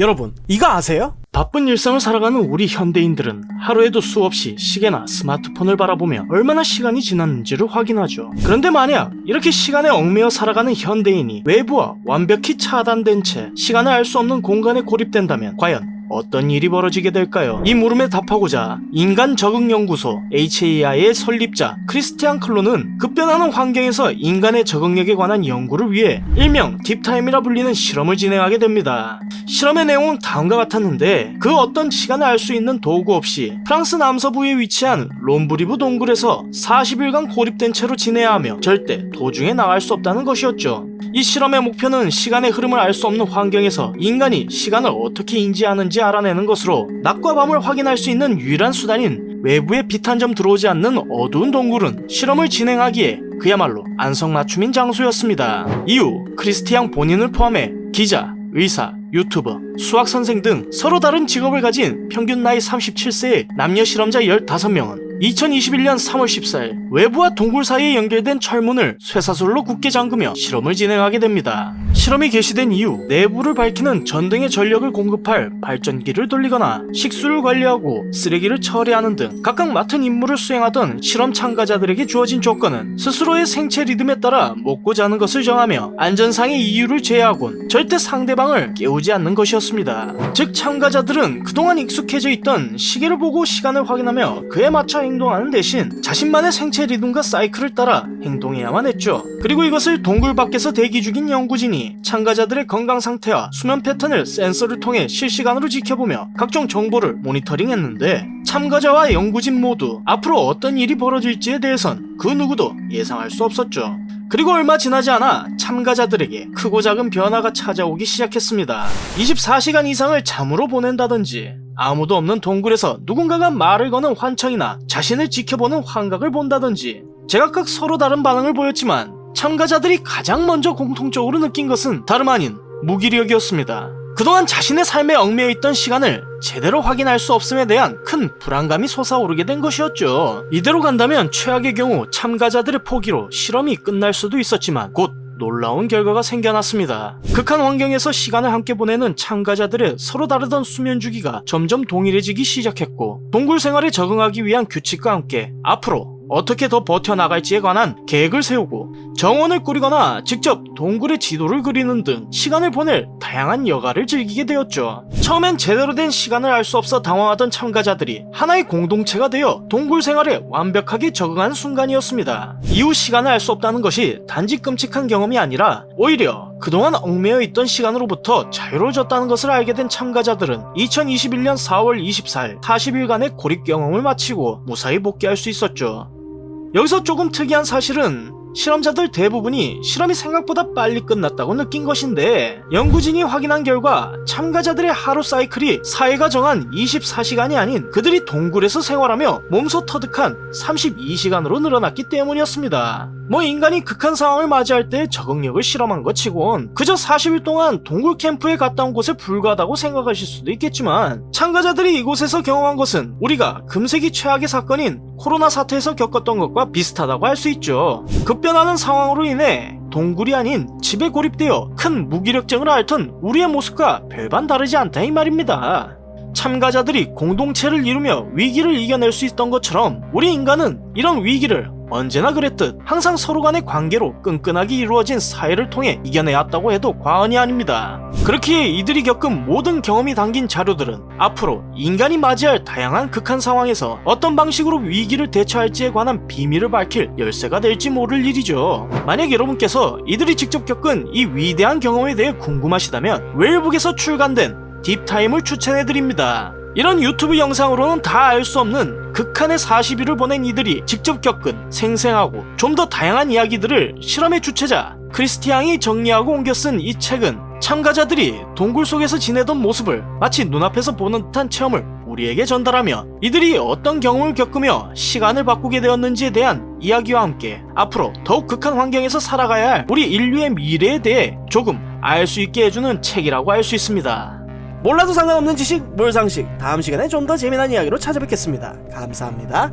여러분, 이거 아세요? 바쁜 일상을 살아가는 우리 현대인들은 하루에도 수없이 시계나 스마트폰을 바라보며 얼마나 시간이 지났는지를 확인하죠. 그런데 만약 이렇게 시간에 얽매여 살아가는 현대인이 외부와 완벽히 차단된 채 시간을 알 수 없는 공간에 고립된다면 과연 어떤 일이 벌어지게 될까요? 이 물음에 답하고자 인간 적응 연구소 HAI의 설립자 크리스티안 클로는 급변하는 환경에서 인간의 적응력에 관한 연구를 위해 일명 딥타임이라 불리는 실험을 진행하게 됩니다. 실험의 내용은 다음과 같았는데 그 어떤 시간을 알 수 있는 도구 없이 프랑스 남서부에 위치한 롬브리브 동굴에서 40일간 고립된 채로 지내야 하며 절대 도중에 나갈 수 없다는 것이었죠. 이 실험의 목표는 시간의 흐름을 알 수 없는 환경에서 인간이 시간을 어떻게 인지하는지 알아내는 것으로 낮과 밤을 확인할 수 있는 유일한 수단인 외부에 빛 한 점 들어오지 않는 어두운 동굴은 실험을 진행하기에 그야말로 안성맞춤인 장소였습니다. 이후 크리스티앙 본인을 포함해 기자, 의사, 유튜버, 수학선생 등 서로 다른 직업을 가진 평균 나이 37세의 남녀 실험자 15명은 2021년 3월 14일 외부와 동굴 사이에 연결된 철문을 쇠사슬로 굳게 잠그며 실험을 진행하게 됩니다. 실험이 개시된 이후 내부를 밝히는 전등의 전력을 공급할 발전기를 돌리거나 식수를 관리하고 쓰레기를 처리하는 등 각각 맡은 임무를 수행하던 실험 참가자들에게 주어진 조건은 스스로의 생체 리듬에 따라 먹고 자는 것을 정하며 안전상의 이유를 제외하곤 절대 상대방을 깨우지 않는 것이었습니다. 즉 참가자들은 그동안 익숙해져 있던 시계를 보고 시간을 확인하며 그에 맞춰 행동하는 대신 자신만의 생체 리듬과 사이클을 따라 행동해야만 했죠. 그리고 이것을 동굴 밖에서 대기 중인 연구진이 참가자들의 건강 상태와 수면 패턴을 센서를 통해 실시간으로 지켜보며 각종 정보를 모니터링했는데 참가자와 연구진 모두 앞으로 어떤 일이 벌어질지에 대해선 그 누구도 예상할 수 없었죠. 그리고 얼마 지나지 않아 참가자들에게 크고 작은 변화가 찾아오기 시작했습니다. 24시간 이상을 잠으로 보낸다든지 아무도 없는 동굴에서 누군가가 말을 거는 환청이나 자신을 지켜보는 환각을 본다든지 제각각 서로 다른 반응을 보였지만 참가자들이 가장 먼저 공통적으로 느낀 것은 다름 아닌 무기력이었습니다. 그동안 자신의 삶에 얽매여 있던 시간을 제대로 확인할 수 없음에 대한 큰 불안감이 솟아오르게 된 것이었죠. 이대로 간다면 최악의 경우 참가자들의 포기로 실험이 끝날 수도 있었지만 곧 놀라운 결과가 생겨났습니다. 극한 환경에서 시간을 함께 보내는 참가자들의 서로 다르던 수면 주기가 점점 동일해지기 시작했고 동굴 생활에 적응하기 위한 규칙과 함께 앞으로 어떻게 더 버텨나갈지에 관한 계획을 세우고 정원을 꾸리거나 직접 동굴의 지도를 그리는 등 시간을 보낼 다양한 여가를 즐기게 되었죠. 처음엔 제대로 된 시간을 알 수 없어 당황하던 참가자들이 하나의 공동체가 되어 동굴 생활에 완벽하게 적응한 순간이었습니다. 이후 시간을 알 수 없다는 것이 단지 끔찍한 경험이 아니라 오히려 그동안 얽매여 있던 시간으로부터 자유로워졌다는 것을 알게 된 참가자들은 2021년 4월 24일 40일간의 고립 경험을 마치고 무사히 복귀할 수 있었죠. 여기서 조금 특이한 사실은 실험자들 대부분이 실험이 생각보다 빨리 끝났다고 느낀 것인데 연구진이 확인한 결과 참가자들의 하루 사이클이 사회가 정한 24시간이 아닌 그들이 동굴에서 생활하며 몸소 터득한 32시간으로 늘어났기 때문이었습니다. 인간이 극한 상황을 맞이할 때 적응력을 실험한 것 치곤 그저 40일 동안 동굴 캠프에 갔다 온 것에 불과하다고 생각하실 수도 있겠지만 참가자들이 이곳에서 경험한 것은 우리가 금세기 최악의 사건인 코로나 사태에서 겪었던 것과 비슷하다고 할 수 있죠. 급변하는 상황으로 인해 동굴이 아닌 집에 고립되어 큰 무기력증을 앓던 우리의 모습과 별반 다르지 않다 이 말입니다. 참가자들이 공동체를 이루며 위기를 이겨낼 수 있던 것처럼 우리 인간은 이런 위기를 언제나 그랬듯 항상 서로 간의 관계로 끈끈하게 이루어진 사회를 통해 이겨내야 한다고 해도 과언이 아닙니다. 그렇기에 이들이 겪은 모든 경험이 담긴 자료들은 앞으로 인간이 맞이할 다양한 극한 상황에서 어떤 방식으로 위기를 대처할지에 관한 비밀을 밝힐 열쇠가 될지 모를 일이죠. 만약 여러분께서 이들이 직접 겪은 이 위대한 경험에 대해 궁금하시다면 웨일북에서 출간된 딥타임을 추천해드립니다. 이런 유튜브 영상으로는 다 알 수 없는 극한의 40일을 보낸 이들이 직접 겪은 생생하고 좀 더 다양한 이야기들을 실험의 주체자 크리스티앙이 정리하고 옮겨 쓴 이 책은 참가자들이 동굴 속에서 지내던 모습을 마치 눈앞에서 보는 듯한 체험을 우리에게 전달하며 이들이 어떤 경험을 겪으며 시간을 바꾸게 되었는지에 대한 이야기와 함께 앞으로 더욱 극한 환경에서 살아가야 할 우리 인류의 미래에 대해 조금 알 수 있게 해주는 책이라고 할 수 있습니다. 몰라도 상관없는 지식 몰상식 다음 시간에 좀 더 재미난 이야기로 찾아뵙겠습니다. 감사합니다.